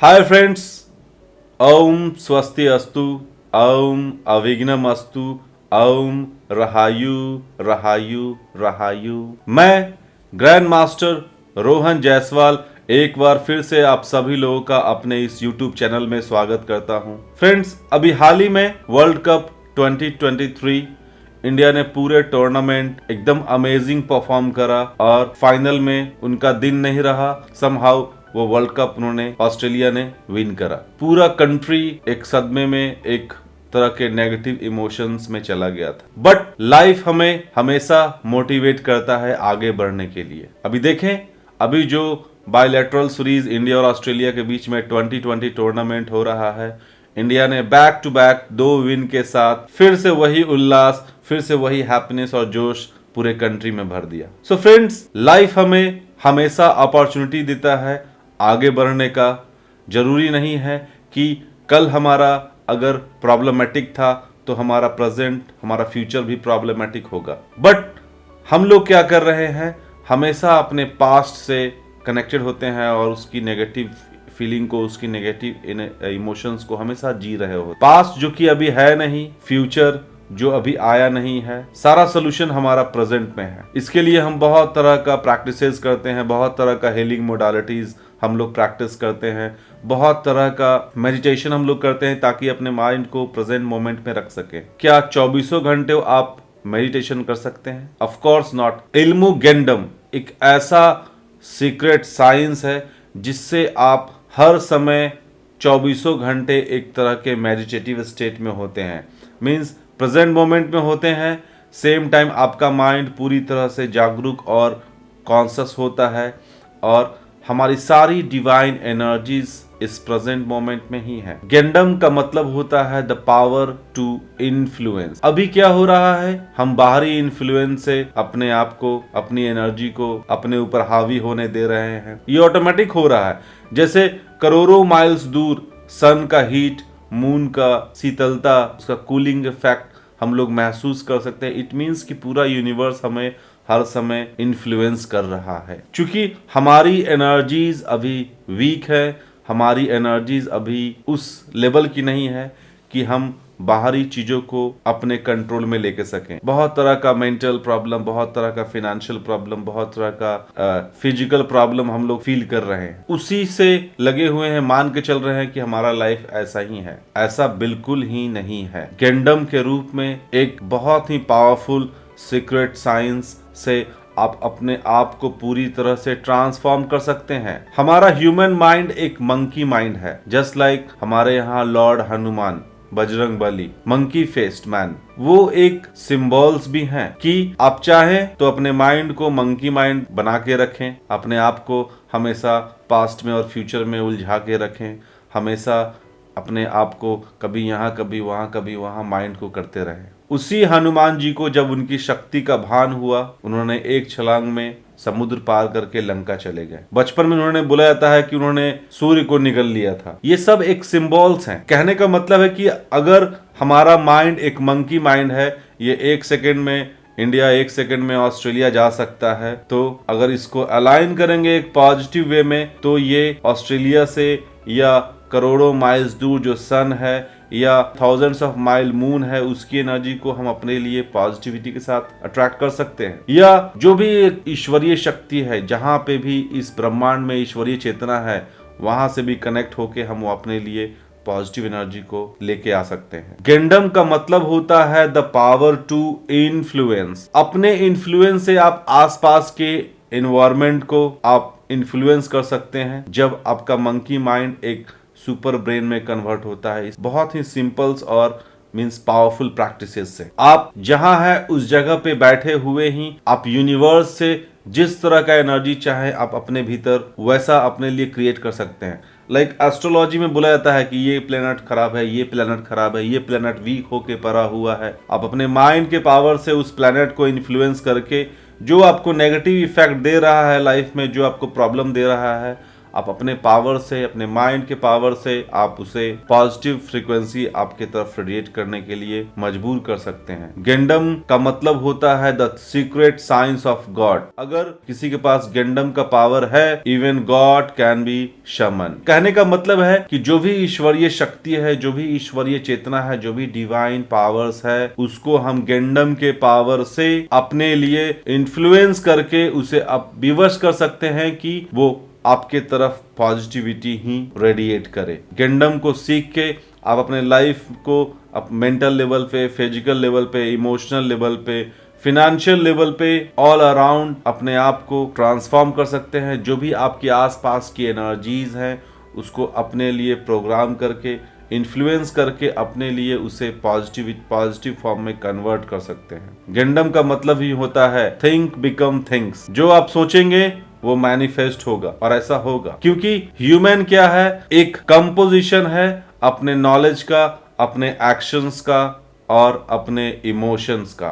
Hi friends, ओम स्वस्ति अस्तु, ओम अविघ्नम अस्तु, ओम रहायु रहायु रहायु। मैं ग्रैंड मास्टर रोहन जायसवाल एक बार फिर से आप सभी लोगों का अपने इस यूट्यूब चैनल में स्वागत करता हूं। फ्रेंड्स, अभी हाल ही में वर्ल्ड कप 2023 इंडिया ने पूरे टूर्नामेंट एकदम अमेजिंग परफॉर्म करा और फाइनल में उनका दिन नहीं रहा। समहाउ वो वर्ल्ड कप उन्होंने ऑस्ट्रेलिया ने विन करा। पूरा कंट्री एक सदमे में, एक तरह के नेगेटिव इमोशंस में चला गया था। बट लाइफ हमें हमेशा मोटिवेट करता है आगे बढ़ने के लिए। अभी देखें, अभी जो बायलैटरल सीरीज इंडिया और ऑस्ट्रेलिया के बीच में 2020 टूर्नामेंट हो रहा है, इंडिया ने बैक टू बैक 2 विन के साथ फिर से वही उल्लास, फिर से वही हैप्पीनेस और जोश पूरे कंट्री में भर दिया। सो फ्रेंड्स, लाइफ हमें हमेशा अपॉर्चुनिटी देता है आगे बढ़ने का। जरूरी नहीं है कि कल हमारा अगर प्रॉब्लमेटिक था तो हमारा प्रेजेंट, हमारा फ्यूचर भी प्रॉब्लमेटिक होगा। बट हम लोग क्या कर रहे हैं, हमेशा अपने पास्ट से कनेक्टेड होते हैं और उसकी नेगेटिव फीलिंग को, उसकी नेगेटिव इमोशंस को हमेशा जी रहे हो। पास्ट जो कि अभी है नहीं, फ्यूचर जो अभी आया नहीं है, सारा सोल्यूशन हमारा प्रेजेंट में है। इसके लिए हम बहुत तरह का प्रैक्टिसेस करते हैं, बहुत तरह का हीलिंग मोडालिटीज हम लोग प्रैक्टिस करते हैं, बहुत तरह का मेडिटेशन हम लोग करते हैं ताकि अपने माइंड को प्रेजेंट मोमेंट में रख सके। क्या 24 घंटे आप मेडिटेशन कर सकते हैं? Of course not. इल्मु गेंडम एक ऐसा सीक्रेट साइंस है जिससे आप हर समय 24 घंटे एक तरह के मेडिटेटिव स्टेट में होते हैं। मीन्स प्रेजेंट मोमेंट में होते हैं, सेम टाइम आपका माइंड पूरी तरह से जागरूक और कॉन्शियस होता है और हमारी सारी डिवाइन एनर्जीज इस प्रेजेंट मोमेंट में ही है। गेंडम का मतलब होता है द पावर टू इन्फ्लुएंस। अभी क्या हो रहा है, हम बाहरी इन्फ्लुएंस से अपने आप को, अपनी एनर्जी को अपने ऊपर हावी होने दे रहे हैं। ये ऑटोमेटिक हो रहा है। जैसे करोड़ों माइल्स दूर सन का हीट, मून का शीतलता, उसका कूलिंग इफेक्ट हम लोग महसूस कर सकते हैं। इट मीन्स कि पूरा यूनिवर्स हमें हर समय इन्फ्लुएंस कर रहा है। क्योंकि हमारी एनर्जीज अभी वीक है, हमारी एनर्जीज अभी उस लेवल की नहीं है कि हम बाहरी चीजों को अपने कंट्रोल में लेके सकें। बहुत तरह का मेंटल प्रॉब्लम, बहुत तरह का फाइनेंशियल प्रॉब्लम, बहुत तरह का फिजिकल प्रॉब्लम हम लोग फील कर रहे हैं। उसी से लगे हुए हैं, मान के चल रहे हैं कि हमारा लाइफ ऐसा ही है। ऐसा बिल्कुल ही नहीं है। गेंडम के रूप में एक बहुत ही पावरफुल सीक्रेट साइंस से आप अपने आप को पूरी तरह से ट्रांसफॉर्म कर सकते हैं। हमारा ह्यूमन माइंड एक मंकी माइंड है। जस्ट लाइक हमारे यहाँ Lord Hanuman, Bajrang Bali, monkey faced man, वो एक सिंबल्स भी हैं कि आप चाहें तो अपने माइंड को मंकी माइंड बना के रखें, अपने आप को हमेशा पास्ट में और फ्यूचर में उलझा के रखें, हमेशा अपने आप को कभी यहाँ कभी वहाँ, कभी वहाँ माइंड को करते रहें। उसी हनुमान जी को जब उनकी शक्ति का भान हुआ, उन्होंने एक छलांग में समुद्र पार करके लंका चले गए। बचपन में उन्होंने बोला जाता है कि उन्होंने सूर्य को निगल लिया था। ये सब एक सिंबल्स हैं। कहने का मतलब है कि अगर हमारा माइंड एक मंकी माइंड है, ये 1 सेकेंड में इंडिया, 1 सेकेंड में ऑस्ट्रेलिया जा सकता है। तो अगर इसको अलाइन करेंगे एक पॉजिटिव वे में, तो ये ऑस्ट्रेलिया से या करोड़ों माइल्स दूर जो सन है या थाउजेंड्स ऑफ माइल मून है, उसकी एनर्जी को हम अपने लिए पॉजिटिविटी के साथ अट्रैक्ट कर सकते हैं। या जो भी ईश्वरीय शक्ति है, जहां पे भी इस ब्रह्मांड में ईश्वरीय चेतना है, वहां से भी कनेक्ट होके हम अपने लिए पॉजिटिव एनर्जी को लेके आ सकते हैं। गेंडम का मतलब होता है द पावर टू इन्फ्लुएंस। अपने इन्फ्लुएंस से आप आसपास के एनवायरनमेंट को आप इन्फ्लुएंस कर सकते हैं। जब आपका मंकी माइंड एक सुपर ब्रेन में कन्वर्ट होता है, बहुत ही सिंपल्स और मीन्स पावरफुल प्रैक्टिसेस से आप जहां है उस जगह पे बैठे हुए ही आप यूनिवर्स से जिस तरह का एनर्जी चाहे आप अपने भीतर वैसा अपने लिए क्रिएट कर सकते हैं। लाइक एस्ट्रोलॉजी में बोला जाता है कि ये प्लेनेट खराब है, ये प्लेनेट खराब है, ये प्लेनेट वीक होके पड़ा हुआ है। आप अपने माइंड के पावर से उस प्लेनेट को इन्फ्लुएंस करके जो आपको नेगेटिव इफेक्ट दे रहा है लाइफ में, जो आपको प्रॉब्लम दे रहा है, आप अपने पावर से, अपने माइंड के पावर से आप उसे पॉजिटिव फ्रीक्वेंसी आपके तरफ रेडिएट करने के लिए मजबूर कर सकते हैं। गेंडम का मतलब होता है the secret science of God. अगर किसी के पास गेंडम का पावर है, इवन गॉड कैन बी शमन। कहने का मतलब है कि जो भी ईश्वरीय शक्ति है, जो भी ईश्वरीय चेतना है, जो भी डिवाइन पावर्स है, उसको हम गेंडम के पावर से अपने लिए इन्फ्लुएंस करके उसे आप विवश कर सकते हैं कि वो आपके तरफ पॉजिटिविटी ही रेडिएट करे। गेंडम को सीख के आप अपने लाइफ को आप मेंटल लेवल पे, फिजिकल लेवल पे, इमोशनल लेवल पे, फिनेंशियल लेवल पे, ऑल अराउंड अपने आप को ट्रांसफॉर्म कर सकते हैं। जो भी आपके आसपास की एनर्जीज हैं उसको अपने लिए प्रोग्राम करके, इन्फ्लुएंस करके अपने लिए उसे पॉजिटिव फॉर्म में कन्वर्ट कर सकते हैं। गेंडम का मतलब ही होता है थिंक बिकम थिंग्स। जो आप सोचेंगे वो मैनिफेस्ट होगा, और ऐसा होगा क्योंकि ह्यूमन क्या है, एक कंपोजिशन है अपने नॉलेज का, अपने एक्शंस का और अपने इमोशंस का।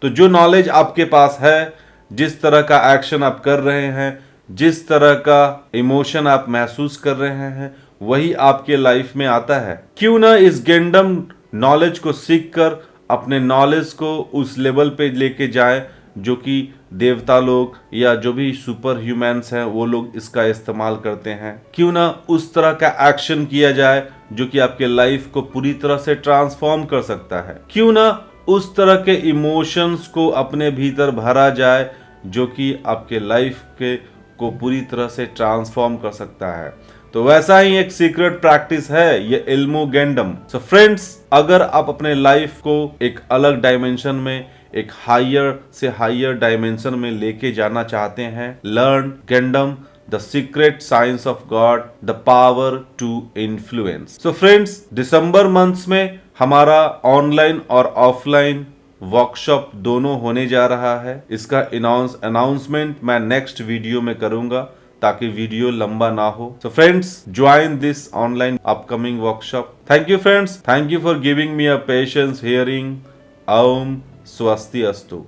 तो जो नॉलेज आपके पास है, जिस तरह का एक्शन आप कर रहे हैं, जिस तरह का इमोशन आप महसूस कर रहे हैं, वही आपके लाइफ में आता है। क्यों ना इस गेंडम नॉलेज को सीखकर अपने नॉलेज को उस लेवल पे लेके जाए जो कि देवता लोग या जो भी सुपर ह्यूमंस हैं वो लोग इसका इस्तेमाल करते हैं। क्यों ना उस तरह का एक्शन किया जाए जो कि आपके लाइफ को पूरी तरह से ट्रांसफॉर्म कर सकता है। क्यों ना उस तरह के इमोशंस को अपने भीतर भरा जाए जो कि आपके लाइफ के को पूरी तरह से ट्रांसफॉर्म कर सकता है। तो वैसा ही एक सीक्रेट प्रैक्टिस है ये इल्मो गेंडम। सो फ्रेंड्स, अगर आप अपने लाइफ को एक अलग डायमेंशन में, एक हायर से हायर डायमेंशन में लेके जाना चाहते हैं, लर्न गेंडम, the secret science of God, the power to influence. So friends, दिसंबर मंथ्स में हमारा ऑनलाइन और ऑफलाइन वर्कशॉप दोनों होने जा रहा है। इसका अनाउंसमेंट मैं नेक्स्ट वीडियो में करूंगा ताकि वीडियो लंबा ना हो। So friends, join this online upcoming workshop. Thank you friends, thank you for giving me a patience hearing. ओम स्वस्ति अस्तु।